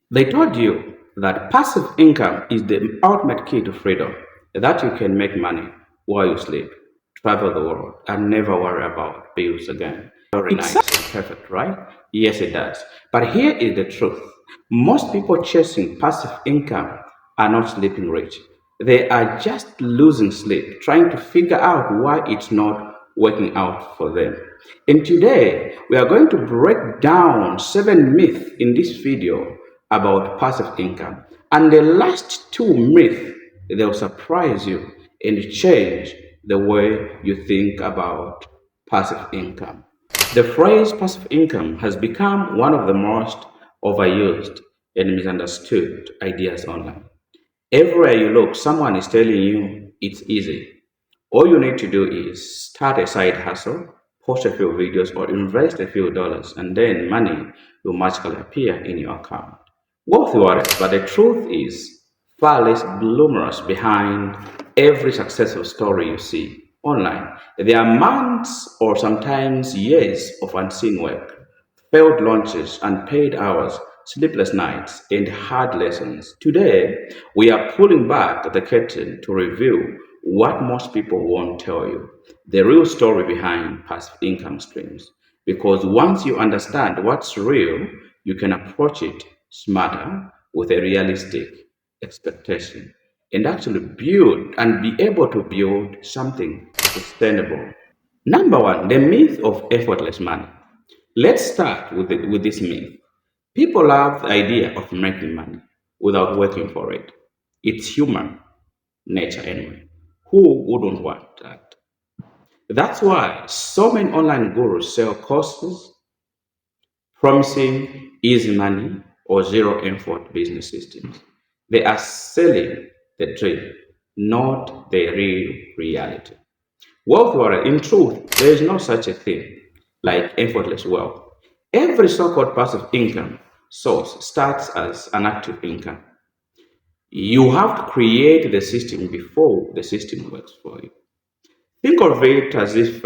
They told you that passive income is the ultimate key to freedom, that you can make money while you sleep, travel the world, and never worry about bills again. Very nice and perfect, right? Yes, it does. But here is the truth. Most people chasing passive income are not sleeping rich. They are just losing sleep, trying to figure out why it's not working out for them. And today, we are going to break down 7 myths in this video about passive income. And the last 2 myths, they'll surprise you and change the way you think about passive income. The phrase passive income has become one of the most overused and misunderstood ideas online. Everywhere you look, someone is telling you it's easy. All you need to do is start a side hustle, post a few videos, or invest a few dollars, and then money will magically appear in your account. Worth worries, but the truth is far less glamorous behind every successful story you see online. There are months or sometimes years of unseen work, failed launches, unpaid hours, sleepless nights, and hard lessons. Today, we are pulling back the curtain to reveal what most people won't tell you, the real story behind passive income streams. Because once you understand what's real, you can approach it smarter with a realistic expectation and actually build and be able to build something sustainable. Number one, the myth of effortless money. Let's start with this myth. People love the idea of making money without working for it. It's human nature anyway. Who wouldn't want that? That's why so many online gurus sell courses promising easy money or zero effort business systems. They are selling the dream, not the real reality. Wealth warrior, in truth, there is no such a thing like effortless wealth. Every so-called passive income source starts as an active income. You have to create the system before the system works for you. Think of it as if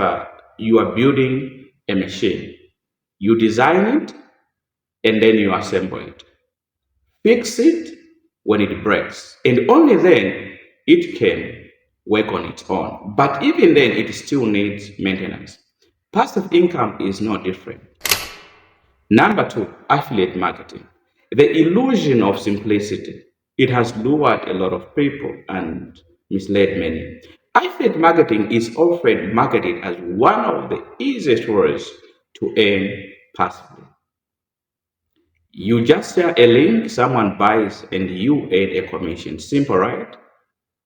you are building a machine. You design it and then you assemble it. Fix it when it breaks, and only then it can work on its own. But even then, it still needs maintenance. Passive income is no different. Number two, affiliate marketing. The illusion of simplicity. It has lured a lot of people and misled many. Affiliate marketing is often marketed as one of the easiest ways to earn passively. You just share a link, someone buys, and you earn a commission. Simple, right?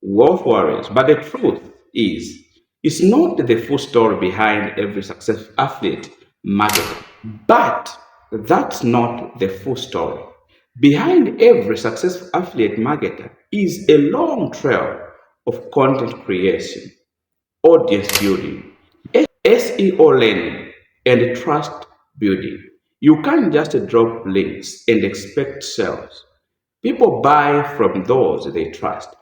Wealth warriors. But the truth is, it's not the full story behind every successful affiliate marketer. But that's not the full story. Behind every successful affiliate marketer is a long trail of content creation, audience building, SEO learning, and trust building. You can't just drop links and expect sales. People buy from those they trust.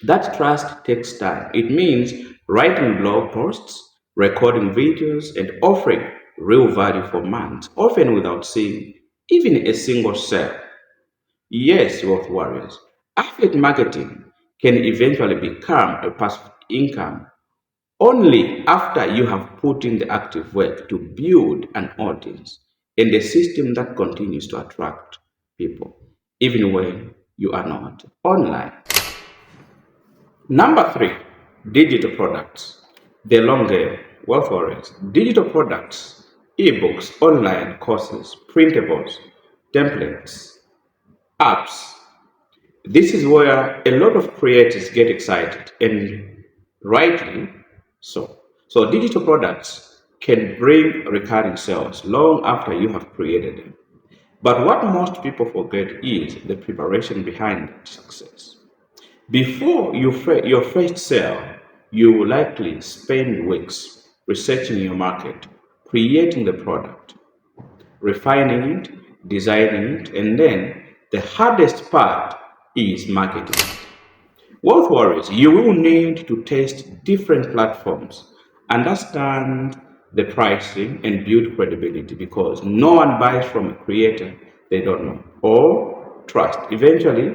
That trust takes time. It means writing blog posts, recording videos, and offering real value for months, often without seeing even a single sale. Yes, wealth warriors. Affiliate marketing can eventually become a passive income only after you have put in the active work to build an audience and a system that continues to attract people, even when you are not online. Number three, digital products. The long game, wealth warriors. Digital products, ebooks, online courses, printables, templates, apps. This is where a lot of creators get excited, and rightly so. So, digital products can bring recurring sales long after you have created them. But what most people forget is the preparation behind that success. Before your first sale, you will likely spend weeks researching your market, creating the product, refining it, designing it, and then the hardest part is marketing. Wealth warriors, you will need to test different platforms, understand the pricing, and build credibility because no one buys from a creator they don't know, or trust. Eventually,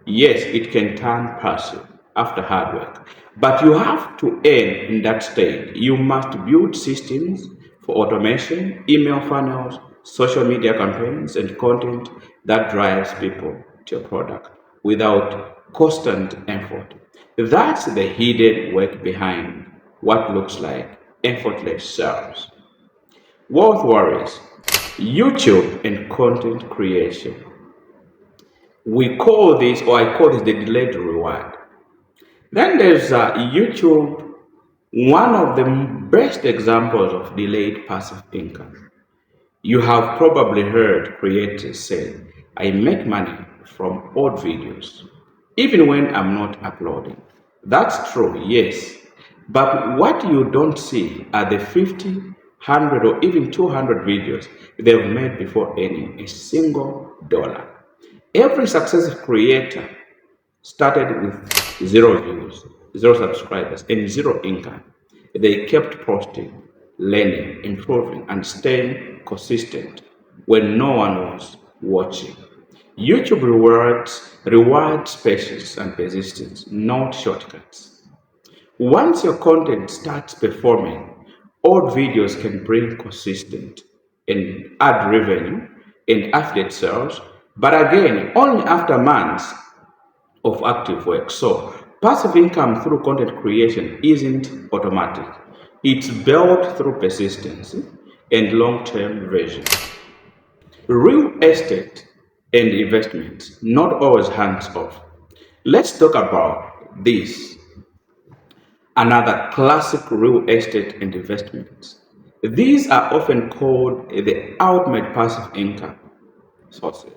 yes, it can turn passive after hard work. But you have to end in that state. You must build systems for automation, email funnels, social media campaigns, and content that drives people to your product without constant effort. That's the hidden work behind what looks like effortless sales. Wealth warriors, YouTube and content creation. We call this, or I call this, the delayed reward. Then there's YouTube, one of the best examples of delayed passive income. You have probably heard creators say, I make money from old videos, even when I'm not uploading. That's true, yes. But what you don't see are the 50, 100, or even 200 videos they've made before earning a single dollar. Every successful creator started with zero views, zero subscribers, and zero income. They kept posting, learning, improving, and staying consistent when no one was watching. YouTube rewards patience and persistence, not shortcuts. Once your content starts performing, old videos can bring consistent and ad revenue and affiliate sales, but again, only after months of active work. So, passive income through content creation isn't automatic. It's built through persistence and long-term vision. Real estate and investments, not always hands off. Let's talk about this. Another classic real estate and investments. These are often called the ultimate passive income sources.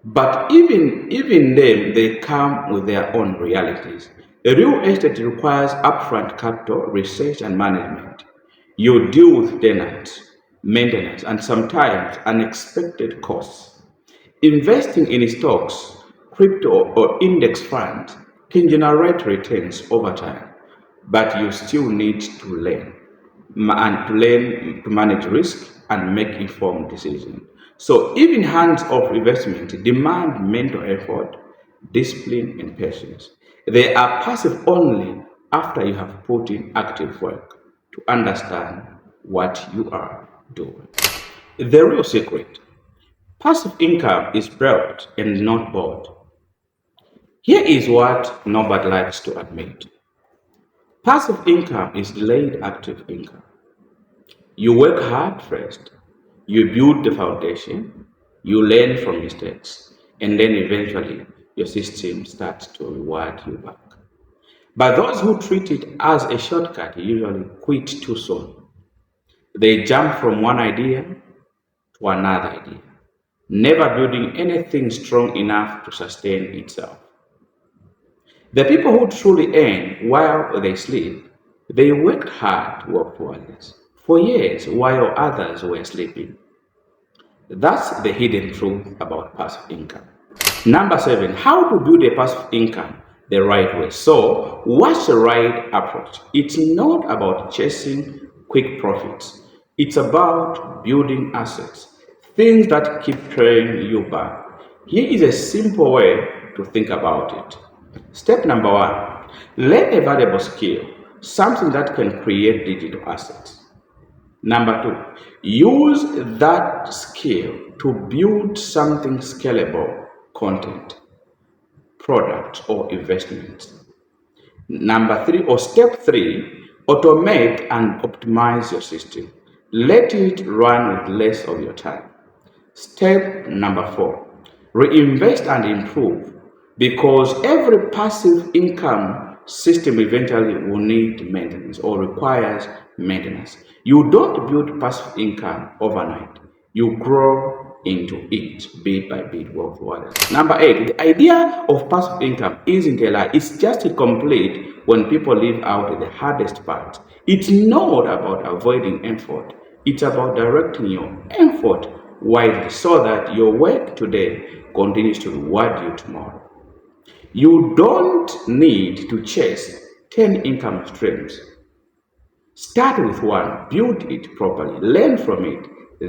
But even them, they come with their own realities. Real estate requires upfront capital, research, and management. You deal with tenants, maintenance, and sometimes unexpected costs. Investing in stocks, crypto, or index funds can generate returns over time, but you still need to learn to manage risk and make informed decisions. So even hands-off investment demand mental effort, discipline, and patience. They are passive only after you have put in active work to understand what you are doing. The real secret. Passive income is built and not bought. Here is what nobody likes to admit. Passive income is delayed active income. You work hard first, you build the foundation, you learn from mistakes, and then eventually your system starts to reward you back. But those who treat it as a shortcut usually quit too soon. They jump from one idea to another idea, never building anything strong enough to sustain itself. The people who truly earn while they sleep, they worked hard to work for others for years while others were sleeping. That's the hidden truth about passive income. Number 7, how to build a passive income the right way. So, what's the right approach? It's not about chasing quick profits. It's about building assets, things that keep paying you back. Here is a simple way to think about it. Step number 1, learn a valuable skill, something that can create digital assets. Number 2, use that skill to build something scalable, content, product, or investment. Number 3, or step 3, automate and optimize your system. Let it run with less of your time. Step number 4, reinvest and improve, because every passive income system eventually will need maintenance or requires maintenance. You don't build passive income overnight. You grow into it bit by bit, word for word. Number 8, the idea of passive income isn't a lie. It's just complete when people leave out the hardest part. It's not about avoiding effort. It's about directing your effort wisely so that your work today continues to reward you tomorrow. You don't need to chase 10 income streams. Start with one, build it properly, learn from it,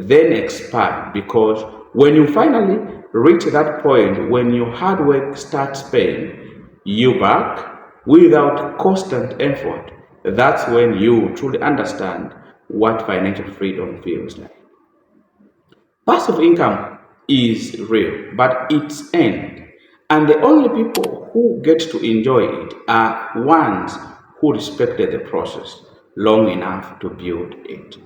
then expand, because When you finally reach that point, when your hard work starts paying you back without constant effort, that's when you truly understand what financial freedom feels like. Passive income is real, but it's end. And the only people who get to enjoy it are ones who respected the process long enough to build it.